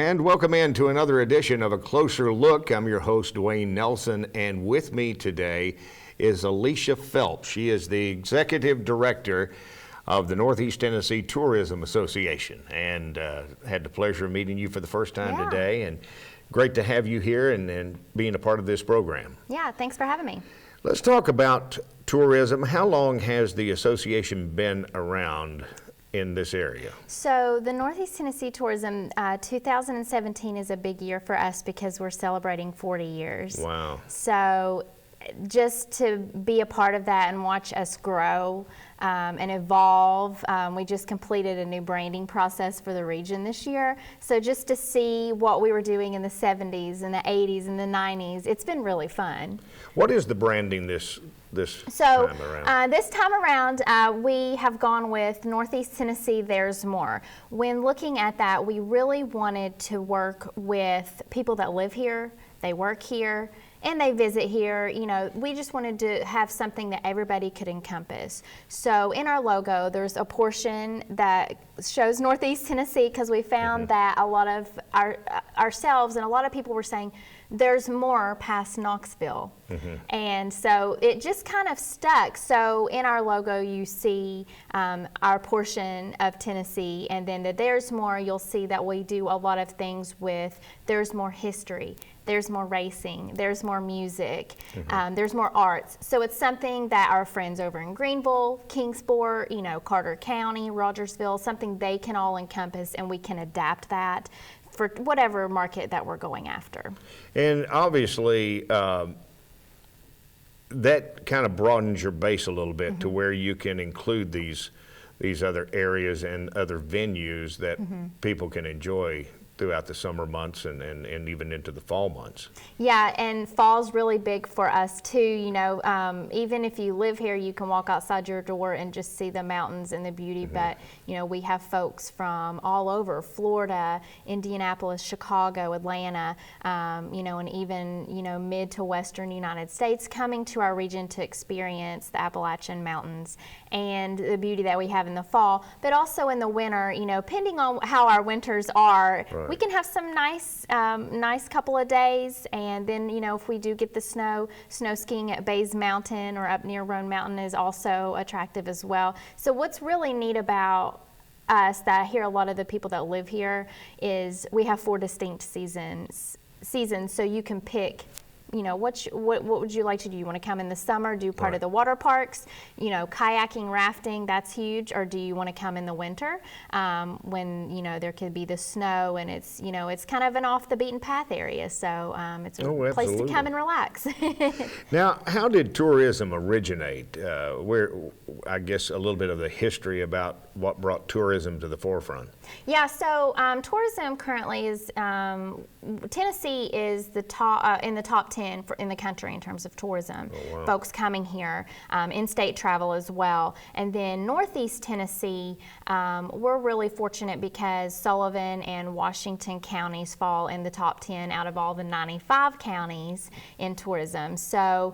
And welcome in to another edition of A Closer Look. I'm your host, Dwayne Nelson, and with me today is Alicia Phelps. She is the Executive Director of the Northeast Tennessee Tourism Association, and had the pleasure of meeting you for the first time today, and great to have you here and being a part of this program. Yeah, thanks for having me. Let's talk about tourism. How long has the association been around in this area? So the Northeast Tennessee Tourism 2017 is a big year for us because we're celebrating 40 years. Wow. So just to be a part of that and watch us grow and evolve. We just completed a new branding process for the region this year. So just to see what we were doing in the 70s and the 80s and the 90s, it's been really fun. What is the branding this time around? This time around, we have gone with Northeast Tennessee, There's More. When looking at that, we really wanted to work with people that live here, they work here, and they visit here. You know, we just wanted to have something that everybody could encompass. So in our logo, there's a portion that shows Northeast Tennessee because we found that a lot of ourselves and a lot of people were saying, there's more past Knoxville. And so it just kind of stuck. So in our logo, you see our portion of Tennessee, and then the There's More, you'll see that we do a lot of things with there's more history, there's more racing, there's more music, there's more arts. So it's something that our friends over in Greenville, Kingsport, you know, Carter County, Rogersville, something they can all encompass, and we can adapt that for whatever market that we're going after. And obviously, that kind of broadens your base a little bit to where you can include these other areas and other venues that people can enjoy throughout the summer months and even into the fall months. Yeah, and fall's really big for us too. You know, even if you live here, you can walk outside your door and just see the mountains and the beauty. But you know, we have folks from all over: Florida, Indianapolis, Chicago, Atlanta. You know, and even mid to western United States coming to our region to experience the Appalachian Mountains and the beauty that we have in the fall. But also in the winter, you know, depending on how our winters are. Right. We can have some nice couple of days, and then if we do get the snow skiing at Bays Mountain or up near Roan Mountain is also attractive as well. So what's really neat about us that I hear a lot of the people that live here is we have 4 distinct seasons, so you can pick. What would you like to do? You want to come in the summer, do part of the water parks, kayaking, rafting, that's huge, or do you want to come in the winter when there could be the snow and it's it's kind of an off the beaten path area, so it's a place to come and relax. Now, how did tourism originate? Where, I guess, a little bit of the history about what brought tourism to the forefront. Yeah, so tourism currently is Tennessee is the top in the top 10 in the country in terms of tourism. Oh, wow. Folks coming here, in-state travel as well. And then Northeast Tennessee, we're really fortunate because Sullivan and Washington counties fall in the top 10 out of all the 95 counties in tourism. So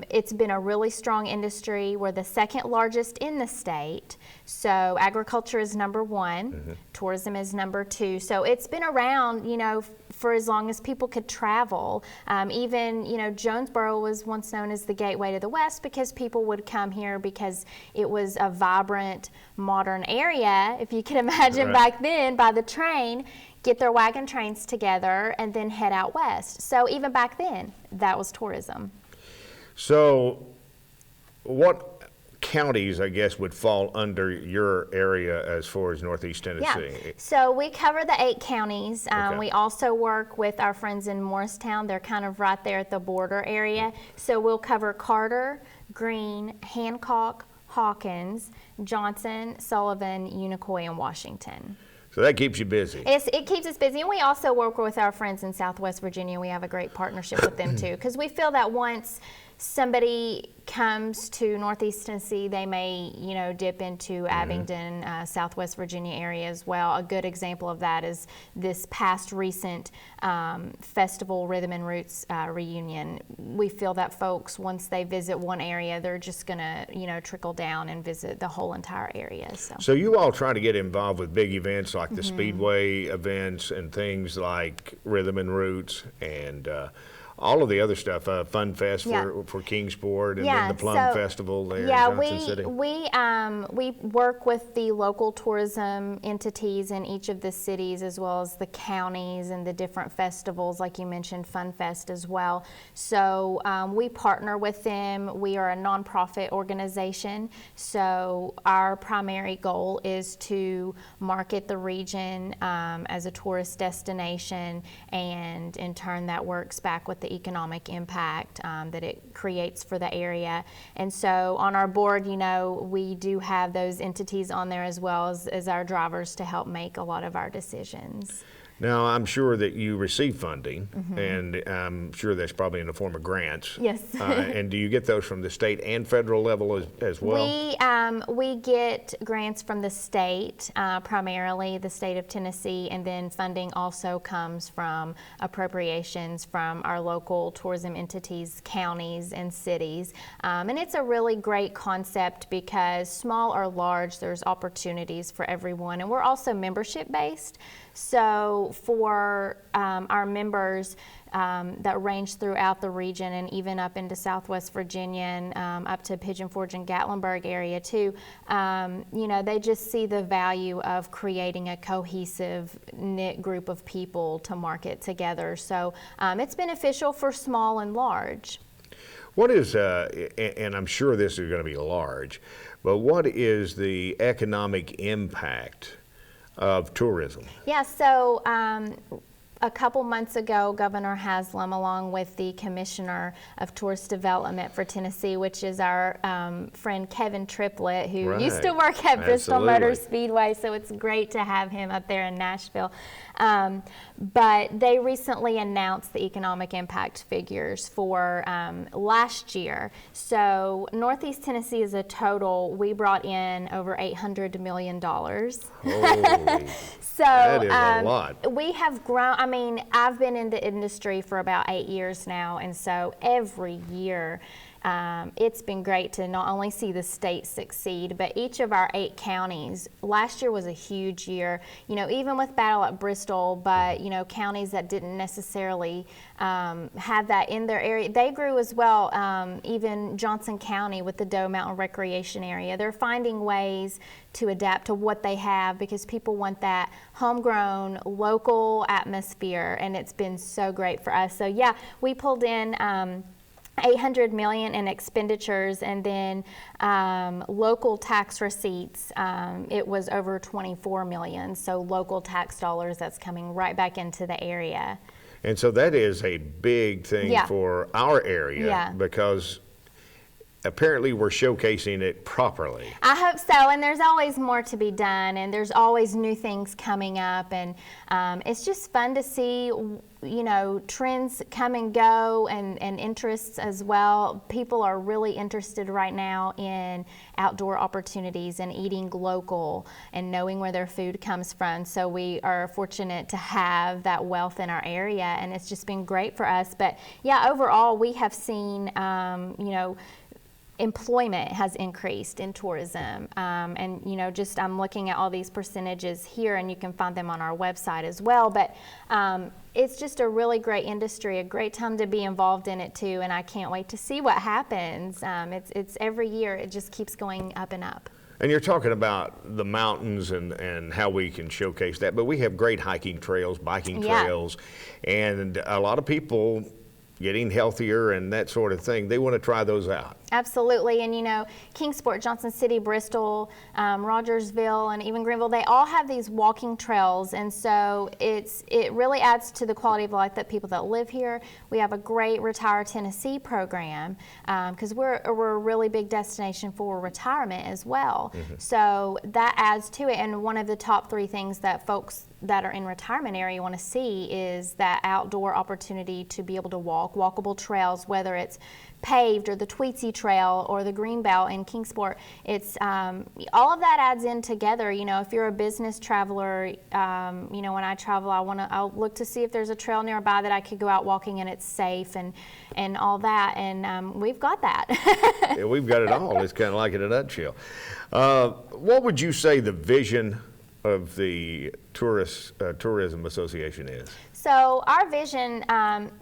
it's been a really strong industry. We're the second largest in the state. So agriculture is number 1, tourism is number 2. So it's been around, for as long as people could travel. Even, Jonesboro was once known as the gateway to the West because people would come here because it was a vibrant, modern area, if you can imagine back then, by the train, get their wagon trains together and then head out west. So even back then, that was tourism. So what counties, I guess, would fall under your area as far as Northeast Tennessee? Yeah. So we cover the 8 counties. We also work with our friends in Morristown. They're kind of right there at the border area. So we'll cover Carter, Greene, Hancock, Hawkins, Johnson, Sullivan, Unicoi, and Washington. So that keeps you busy. It keeps us busy, and we also work with our friends in Southwest Virginia. We have a great partnership with them too, because we feel that once somebody comes to Northeast Tennessee, they may, dip into Abingdon, Southwest Virginia area as well. A good example of that is this past recent festival, Rhythm and Roots reunion. We feel that folks, once they visit one area, they're just gonna, trickle down and visit the whole entire area. So you all try to get involved with big events like the Speedway events and things like Rhythm and Roots and all of the other stuff, Fun Fest for Kingsport, and then the Plum Festival there in Johnson City. We work with the local tourism entities in each of the cities, as well as the counties and the different festivals, like you mentioned, Fun Fest as well. So we partner with them. We are a nonprofit organization, so our primary goal is to market the region as a tourist destination, and in turn that works back with the economic impact that it creates for the area. And so on our board, we do have those entities on there as well as our drivers to help make a lot of our decisions. Now, I'm sure that you receive funding, and I'm sure that's probably in the form of grants. Yes. And do you get those from the state and federal level as well? We get grants from the state, primarily the state of Tennessee, and then funding also comes from appropriations from our local tourism entities, counties, and cities. And it's a really great concept because small or large, there's opportunities for everyone. And we're also membership-based. So for our members that range throughout the region and even up into Southwest Virginia and up to Pigeon Forge and Gatlinburg area too, they just see the value of creating a cohesive, knit group of people to market together. So it's beneficial for small and large. What is, and I'm sure this is going to be large, but what is the economic impact of tourism? Yeah, so a couple months ago, Governor Haslam, along with the Commissioner of Tourist Development for Tennessee, which is our friend Kevin Triplett, who used to work at Bristol Motor Speedway, so it's great to have him up there in Nashville. But they recently announced the economic impact figures for last year. So Northeast Tennessee as a total, we brought in over $800 million. Holy. So that is a lot. We have grown. I mean, I've been in the industry for about 8 years now, and so every year it's been great to not only see the state succeed, but each of our 8 counties. Last year was a huge year, even with Battle at Bristol, but counties that didn't necessarily have that in their area, they grew as well. Even Johnson County with the Doe Mountain Recreation Area, they're finding ways to adapt to what they have because people want that homegrown, local atmosphere, and it's been so great for us. So yeah, we pulled in $800 million in expenditures, and then local tax receipts, it was over $24 million. So local tax dollars that's coming right back into the area. And so that is a big thing for our area because apparently we're showcasing it properly. I hope so, and there's always more to be done, and there's always new things coming up, and it's just fun to see trends come and go, and interests as well. People are really interested right now in outdoor opportunities and eating local and knowing where their food comes from. So we are fortunate to have that wealth in our area, and it's just been great for us. But yeah, overall we have seen, employment has increased in tourism, and I'm looking at all these percentages here, and you can find them on our website as well, but it's just a really great industry, a great time to be involved in it too, and I can't wait to see what happens. It's every year it just keeps going up and up. And you're talking about the mountains and how we can showcase that, but we have great hiking trails, biking trails, and a lot of people getting healthier and that sort of thing, they want to try those out. Absolutely, and Kingsport, Johnson City, Bristol, Rogersville, and even Greenville, they all have these walking trails, and so it really adds to the quality of life that people that live here. We have a great Retire Tennessee program because we're a really big destination for retirement as well. So that adds to it, and one of the top 3 things that folks that are in retirement area want to see is that outdoor opportunity to be able to walk, walkable trails, whether it's paved or the Tweetsie Trail or the Greenbelt in Kingsport. It's all of that adds in together. You know, if you're a business traveler, you know, when I travel, I'll look to see if there's a trail nearby that I could go out walking and it's safe and all that. And we've got that. Yeah, we've got it all. It's kind of like in a nutshell. What would you say the vision of the Tourism Association is? So our vision,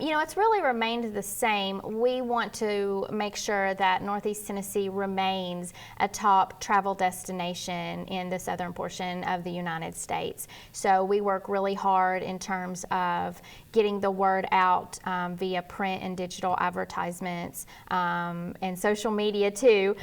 you know, it's really remained the same. We want to make sure that Northeast Tennessee remains a top travel destination in the southern portion of the United States. So we work really hard in terms of getting the word out via print and digital advertisements and social media too.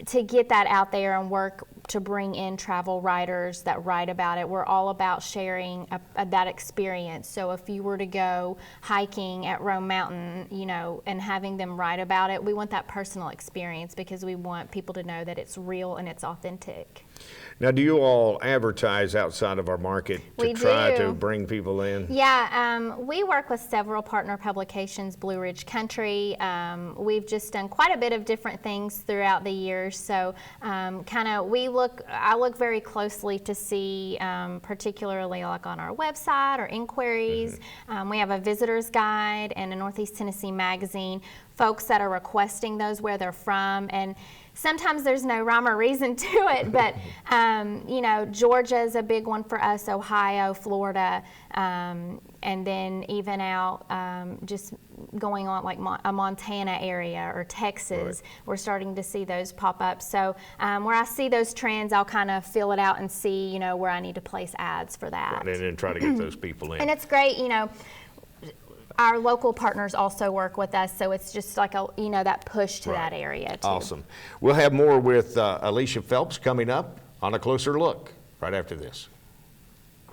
To get that out there and work to bring in travel writers that write about it. We're all about sharing that experience. So if you were to go hiking at Rome Mountain, you know, and having them write about it, we want that personal experience because we want people to know that it's real and it's authentic. Now, do you all advertise outside of our market to try to bring people in? Yeah, we work with several partner publications, Blue Ridge Country. We've just done quite a bit of different things throughout the years. So I look very closely to see, particularly like on our website or inquiries. We have a visitor's guide and a Northeast Tennessee magazine. Folks that are requesting those, where they're from, and sometimes there's no rhyme or reason to it, but you know, Georgia is a big one for us, Ohio, Florida, and then even out just going on like a Montana area or Texas. Right. We're starting to see those pop up. So where I see those trends, I'll kind of fill it out and see, you know, where I need to place ads for that. Right, and then try to get those people in. And it's great, you know. Our local partners also work with us, so it's just like a, you know, that push to that area too. Awesome. We'll have more with Alicia Phelps coming up on A Closer Look right after this.